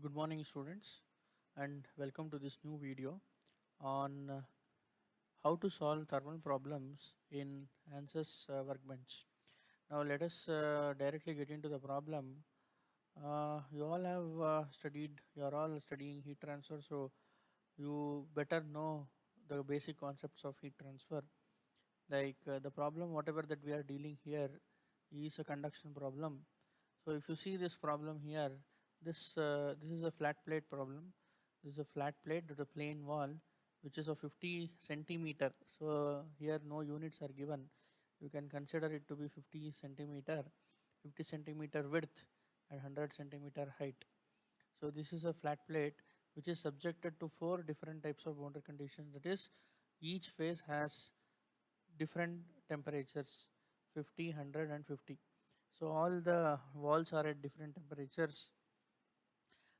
Good morning students and welcome to this new video on how to solve thermal problems in ANSYS workbench. Now let us directly get into the problem. You all have studied, you are all studying heat transfer, so you better know the basic concepts of heat transfer. Like the problem whatever that we are dealing here is a conduction problem. So if you see this problem here, this is a flat plate problem. This is a flat plate with a plain wall which is of 50 centimeter. So here no units are given. You can consider it to be 50 centimeter, 50 centimeter width and 100 centimeter height. So this is a flat plate which is subjected to four different types of boundary conditions. That is, each phase has different temperatures, 50, 100 and 50. So all the walls are at different temperatures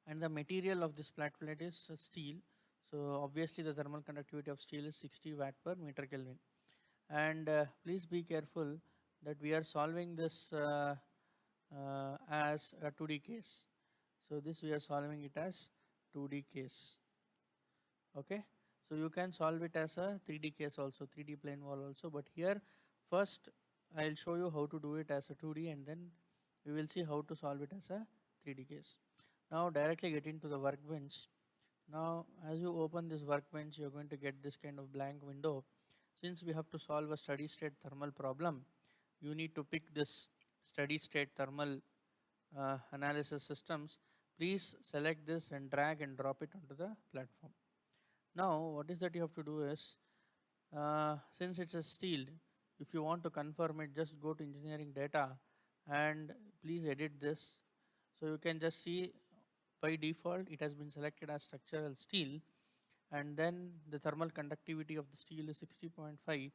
and the material of this flat plate is steel. So obviously the thermal conductivity of steel is 60 watt per meter Kelvin. And please be careful that we are solving this as a 2D case. So this we are solving it as 2D case. Okay, so you can solve it as a 3D case also, 3D plane wall also, but here first I'll show you how to do it as a 2D and then we will see how to solve it as a 3D case. Now directly get into the workbench. Now as you open this workbench you're going to get this kind of blank window. Since we have to solve a steady state thermal problem, you need to pick this steady state thermal analysis systems. Please select this and drag and drop it onto the platform. Now what is that you have to do is, since it's a steel, if you want to confirm it, just go to engineering data and please edit this. So you can just see by default it has been selected as structural steel, and then the thermal conductivity of the steel is 60.5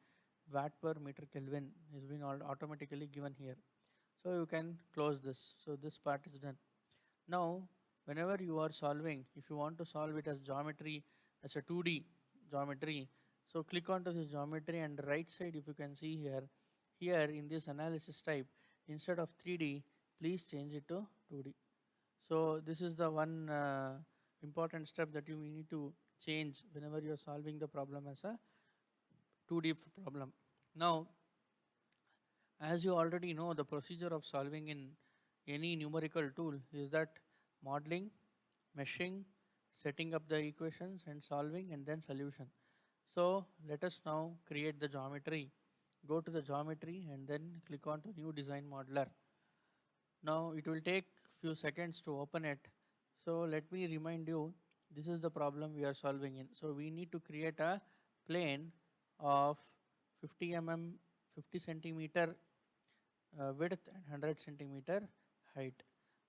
watt per meter Kelvin is been automatically given here. So you can close this. So this part is done. Now, whenever you are solving, if you want to solve it as geometry, as a 2D geometry, so click onto this geometry and the right side, if you can see here, here in this analysis type, instead of 3D, please change it to 2D. So this is the one important step that you need to change whenever you are solving the problem as a 2D problem. Now, as you already know, the procedure of solving in any numerical tool is that modeling, meshing, setting up the equations and solving and then solution. So let us now create the geometry. Go to the geometry and then click on to new design modeler. Now it will take few seconds to open it. So let me remind you, this is the problem we are solving in. So we need to create a plane of 50 mm, 50 centimeter width and 100 centimeter height.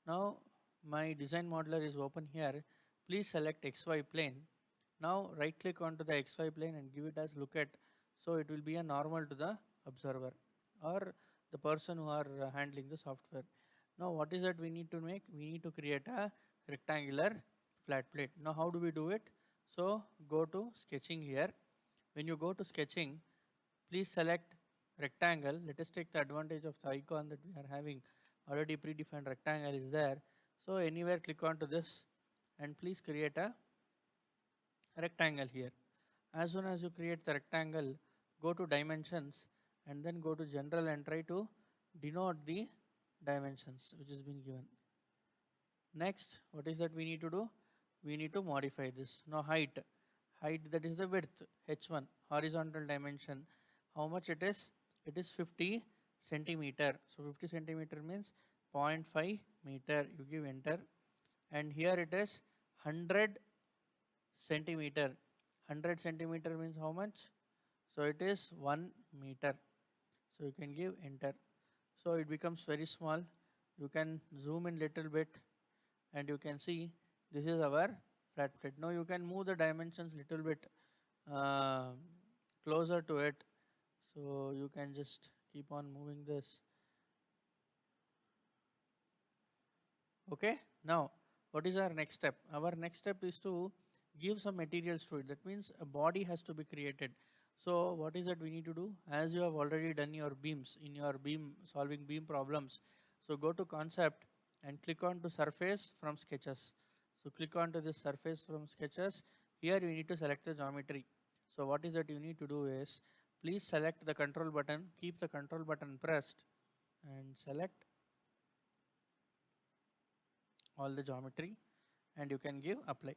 Now my design modeler is open here. Please select XY plane. Now right click onto the XY plane and give it as look at. So it will be a normal to the observer or the person who are handling the software. Now what is that we need to make? We need to create a rectangular flat plate. Now how do we do it? So go to sketching here. When you go to sketching, please select rectangle. Let us take the advantage of the icon that we are having. Already predefined rectangle is there. So anywhere click onto this and please create a rectangle here. As soon as you create the rectangle, go to dimensions and then go to general and try to denote the dimensions which has been given. Next, what is that we need to do? We need to modify this. Now height. Height, that is the width, h1, horizontal dimension. How much it is? It is 50 centimeter. So 50 centimeter means 0.5 meter. You give enter. And here it is 100 centimeter. 100 centimeter means how much? So it is 1 meter. So you can give enter. So it becomes very small. You can zoom in little bit and you can see this is our flat plate. Now you can move the dimensions little bit uh, closer to it. So you can just keep on moving this. Okay. Now what is our next step? Our next step is to give some materials to it. That means a body has to be created. So what is that we need to do? As you have already done your beams in your beam solving beam problems. So go to concept and click on to surface from sketches. So click onto this surface from sketches. Here you need to select the geometry. So what is that you need to do is, please select the control button, keep the control button pressed and select all the geometry and you can give apply.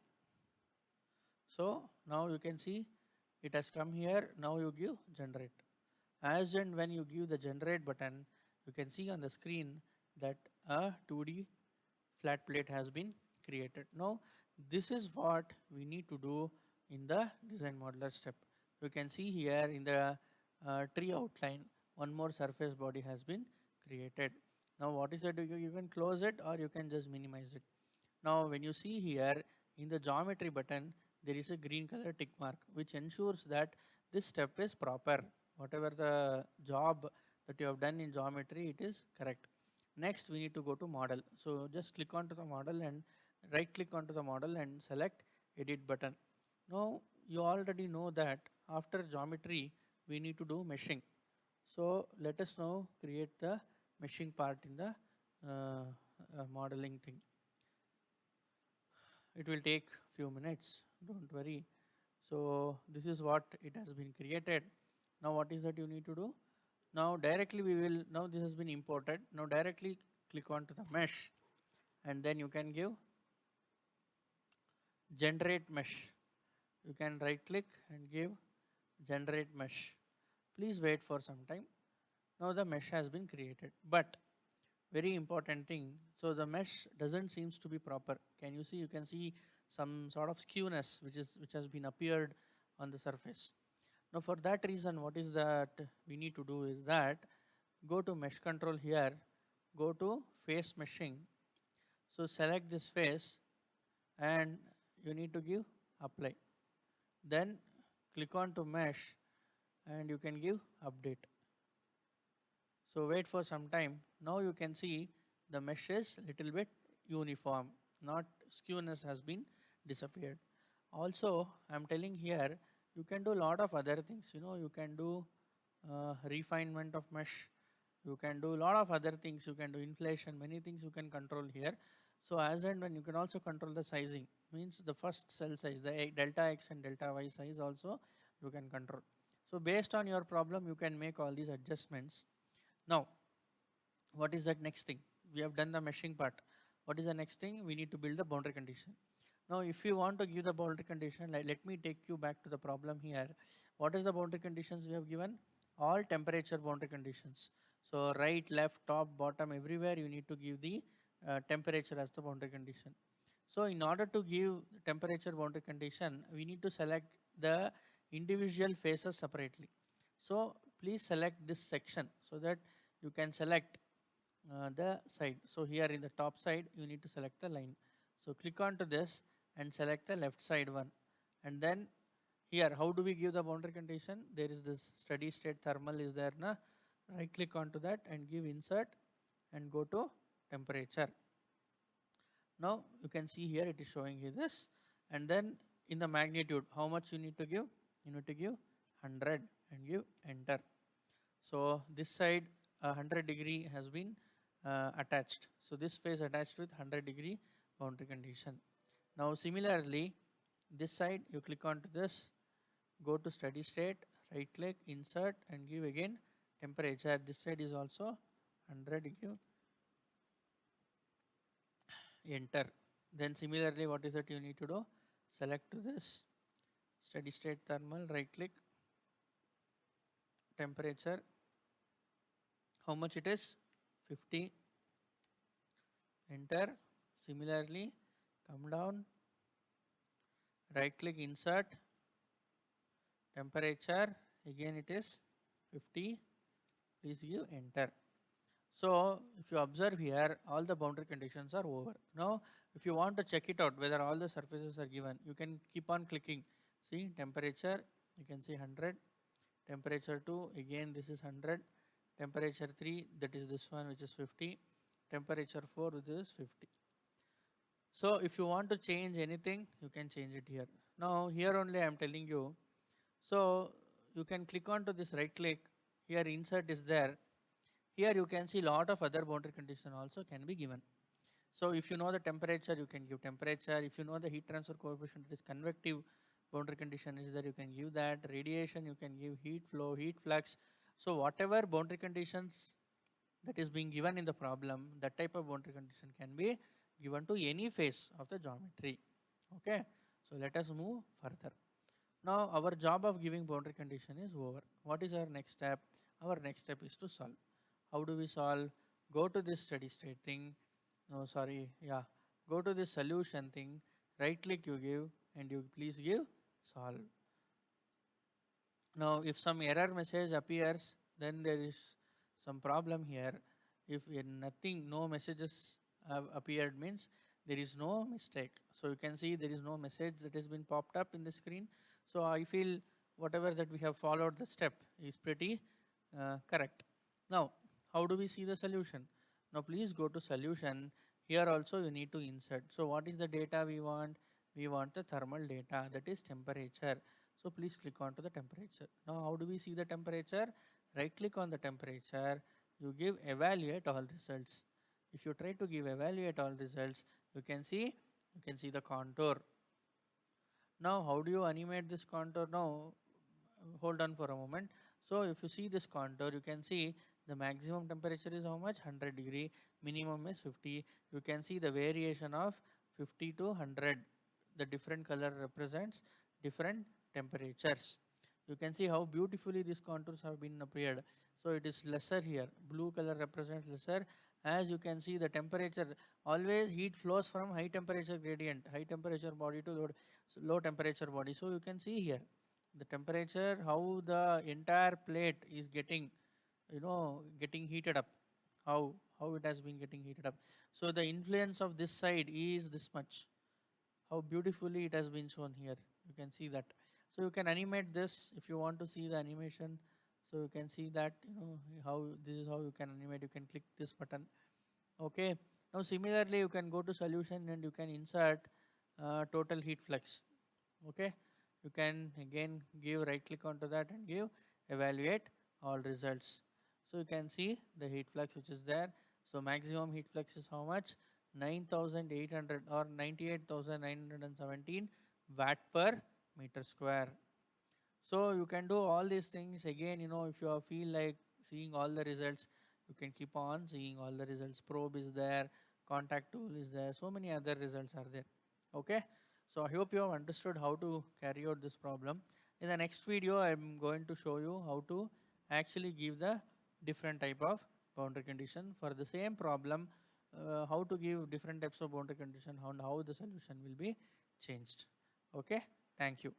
So now you can see it has come here. Now you give generate. As and when you give the generate button, you can see on the screen that a 2D flat plate has been created. Now this is what we need to do in the design modeler step. You can see here in the tree outline, one more surface body has been created. Now what is that? You can close it or you can just minimize it. Now when you see here in the geometry button, there is a green color tick mark which ensures that this step is proper. Whatever the job that you have done in geometry, it is correct. Next we need to go to model. So just click onto the model and right click onto the model and select edit button. Now you already know that after geometry we need to do meshing. So let us now create the meshing part in the modeling thing. It will take few minutes, don't worry. So this is what it has been created. Now what is that you need to do? Now directly we will, now this has been imported. Now directly click onto the mesh and then you can give generate mesh. You can right click and give generate mesh. Please wait for some time. Now the mesh has been created, but very important thing, so the mesh doesn't seems to be proper. Can you see? You can see some sort of skewness which has been appeared on the surface. Now for that reason, what is that we need to do is that go to mesh control here, go to face meshing. So select this face and you need to give apply. Then click on to mesh and you can give update. So wait for some time. Now you can see the mesh is little bit uniform, not skewness has been disappeared. Also, I'm telling here, you can do a lot of other things. You know, you can do refinement of mesh. You can do a lot of other things. You can do inflation, many things you can control here. So as and when you can also control the sizing, means the first cell size, the delta X and delta Y size also you can control. So based on your problem, you can make all these adjustments. Now, what is that next thing? We have done the meshing part. What is the next thing? We need to build the boundary condition. Now, if you want to give the boundary condition, let me take you back to the problem here. What is the boundary conditions we have given? All temperature boundary conditions. So right, left, top, bottom, everywhere you need to give the temperature as the boundary condition. So in order to give temperature boundary condition, we need to select the individual faces separately. So please select this section so that you can select the side. So here in the top side, you need to select the line. So click on to this and select the left side one. And then here, how do we give the boundary condition? There is this steady state thermal is there. Na? Right click onto that and give insert and go to temperature. Now you can see here it is showing you this. And then in the magnitude, how much you need to give? You need to give 100 and give enter. So this side 100 degree has been attached. So this face attached with 100 degree boundary condition. Now similarly, this side you click onto this, go to steady state, right click, insert and give again temperature. This side is also 100, give enter. Then similarly, what is that you need to do? Select to this steady state thermal, right click, temperature, how much it is? 50, enter. Similarly, come down, right click, insert, temperature, again it is 50, please give enter. So if you observe here, all the boundary conditions are over. Now if you want to check it out whether all the surfaces are given, you can keep on clicking. See temperature, you can see 100, temperature 2, again this is 100, temperature 3, that is this one which is 50, temperature 4 which is 50. So if you want to change anything, you can change it here. Now here only I am telling you. So you can click on to this right click, here insert is there. Here you can see lot of other boundary condition also can be given. So if you know the temperature, you can give temperature. If you know the heat transfer coefficient, it is convective boundary condition is there, you can give that. Radiation, you can give heat flow, heat flux. So whatever boundary conditions that is being given in the problem, that type of boundary condition can be given to any phase of the geometry. Okay, so let us move further. Now our job of giving boundary condition is over. What is our next step? Our next step is to solve. How do we solve? Go to this steady state thing. No, sorry, yeah. Go to this solution thing, right click you give, and you please give solve. Now if some error message appears, then there is some problem here. If nothing, no messages have appeared, means there is no mistake. So you can see there is no message that has been popped up in the screen. So I feel whatever that we have followed the step is pretty correct. Now how do we see the solution? Now please go to solution. Here also you need to insert. So what is the data we want? We want the thermal data, that is temperature. So please click on to the temperature. Now how do we see the temperature? Right click on the temperature, you give evaluate all results. If you try to give evaluate all results, you can see the contour. Now how do you animate this contour? Now hold on for a moment. So if you see this contour, you can see the maximum temperature is how much? 100 degree, minimum is 50. You can see the variation of 50 to 100. The different color represents different temperatures. You can see how beautifully these contours have been appeared. So it is lesser here. Blue color represents lesser. As you can see the temperature, always heat flows from high temperature gradient, high temperature body to low temperature body. So you can see here the temperature, how the entire plate is getting, getting heated up, how it has been getting heated up. So the influence of this side is this much. How beautifully it has been shown here, you can see that. So you can animate this if you want to see the animation. So you can see that, how this is how you can animate. You can click this button. Okay, now similarly you can go to solution and you can insert total heat flux. Okay, you can again give right click onto that and give evaluate all results. So you can see the heat flux which is there. So maximum heat flux is how much? 9800 or 98,917 watt per meter square. So you can do all these things again. If you feel like seeing all the results, you can keep on seeing all the results. Probe is there, contact tool is there, so many other results are there. Okay, so I hope you have understood how to carry out this problem. In the next video I'm going to show you how to actually give the different type of boundary condition for the same problem, how to give different types of boundary condition and how the solution will be changed. Okay, thank you.